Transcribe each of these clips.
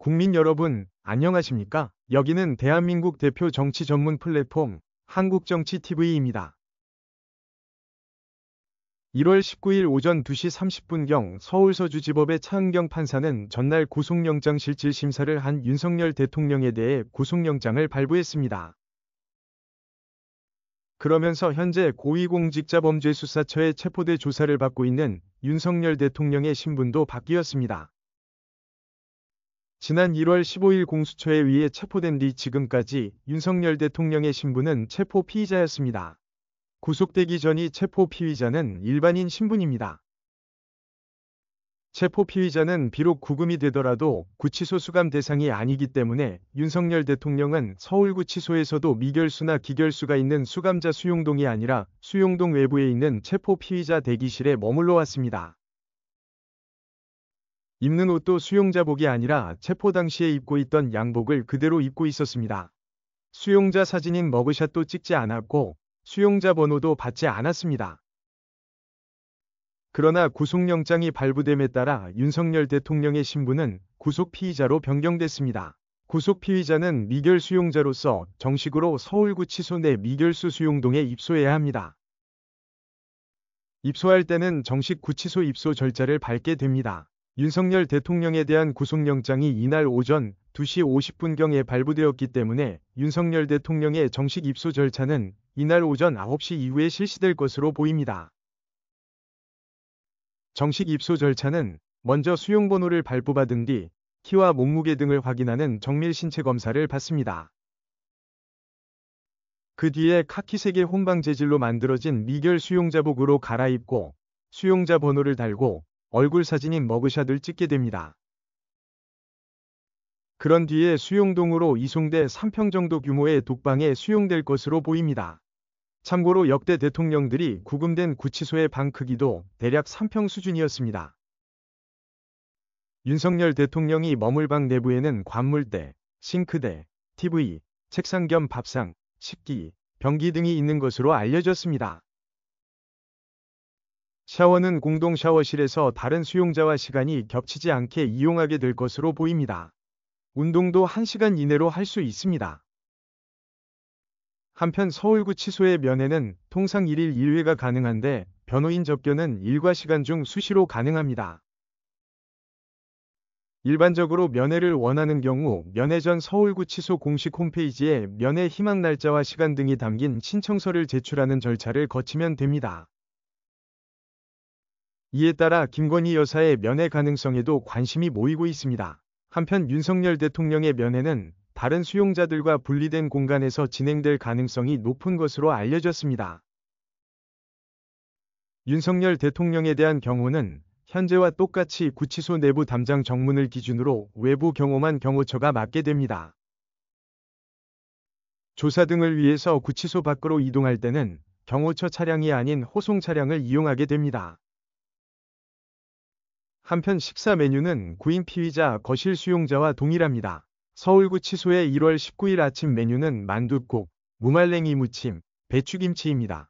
국민 여러분, 안녕하십니까? 여기는 대한민국 대표 정치 전문 플랫폼 한국정치TV입니다. 1월 19일 오전 2시 30분경 서울서주지법의 차은경 판사는 전날 구속영장 실질심사를 한 윤석열 대통령에 대해 구속영장을 발부했습니다. 그러면서 현재 고위공직자범죄수사처에 체포돼 조사를 받고 있는 윤석열 대통령의 신분도 바뀌었습니다. 지난 1월 15일 공수처에 의해 체포된 뒤 지금까지 윤석열 대통령의 신분은 체포 피의자였습니다. 구속되기 전이 체포 피의자는 일반인 신분입니다. 체포 피의자는 비록 구금이 되더라도 구치소 수감 대상이 아니기 때문에 윤석열 대통령은 서울구치소에서도 미결수나 기결수가 있는 수감자 수용동이 아니라 수용동 외부에 있는 체포 피의자 대기실에 머물러 왔습니다. 입는 옷도 수용자복이 아니라 체포 당시에 입고 있던 양복을 그대로 입고 있었습니다. 수용자 사진인 머그샷도 찍지 않았고 수용자 번호도 받지 않았습니다. 그러나 구속영장이 발부됨에 따라 윤석열 대통령의 신분은 구속피의자로 변경됐습니다. 구속피의자는 미결 수용자로서 정식으로 서울구치소 내 미결수 수용동에 입소해야 합니다. 입소할 때는 정식 구치소 입소 절차를 밟게 됩니다. 윤석열 대통령에 대한 구속영장이 이날 오전 2시 50분경에 발부되었기 때문에 윤석열 대통령의 정식 입소 절차는 이날 오전 9시 이후에 실시될 것으로 보입니다. 정식 입소 절차는 먼저 수용번호를 발부받은 뒤 키와 몸무게 등을 확인하는 정밀 신체 검사를 받습니다. 그 뒤에 카키색의 혼방 재질로 만들어진 미결 수용자복으로 갈아입고 수용자 번호를 달고 얼굴 사진인 머그샷을 찍게 됩니다. 그런 뒤에 수용동으로 이송돼 3평 정도 규모의 독방에 수용될 것으로 보입니다. 참고로 역대 대통령들이 구금된 구치소의 방 크기도 대략 3평 수준이었습니다. 윤석열 대통령이 머물 방 내부에는 관물대, 싱크대, TV, 책상 겸 밥상, 식기, 변기 등이 있는 것으로 알려졌습니다. 샤워는 공동 샤워실에서 다른 수용자와 시간이 겹치지 않게 이용하게 될 것으로 보입니다. 운동도 1시간 이내로 할 수 있습니다. 한편 서울구치소의 면회는 통상 1일 1회가 가능한데 변호인 접견은 일과 시간 중 수시로 가능합니다. 일반적으로 면회를 원하는 경우 면회 전 서울구치소 공식 홈페이지에 면회 희망 날짜와 시간 등이 담긴 신청서를 제출하는 절차를 거치면 됩니다. 이에 따라 김건희 여사의 면회 가능성에도 관심이 모이고 있습니다. 한편 윤석열 대통령의 면회는 다른 수용자들과 분리된 공간에서 진행될 가능성이 높은 것으로 알려졌습니다. 윤석열 대통령에 대한 경호는 현재와 똑같이 구치소 내부 담장 정문을 기준으로 외부 경호만 경호처가 맡게 됩니다. 조사 등을 위해서 구치소 밖으로 이동할 때는 경호처 차량이 아닌 호송 차량을 이용하게 됩니다. 한편 식사 메뉴는 구인 피의자 거실 수용자와 동일합니다. 서울구치소의 1월 19일 아침 메뉴는 만둣국, 무말랭이 무침, 배추김치입니다.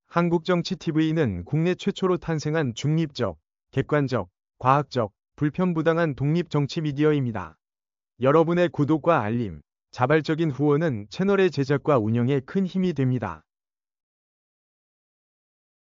한국정치TV는 국내 최초로 탄생한 중립적, 객관적, 과학적, 불편부당한 독립정치 미디어입니다. 여러분의 구독과 알림, 자발적인 후원은 채널의 제작과 운영에 큰 힘이 됩니다.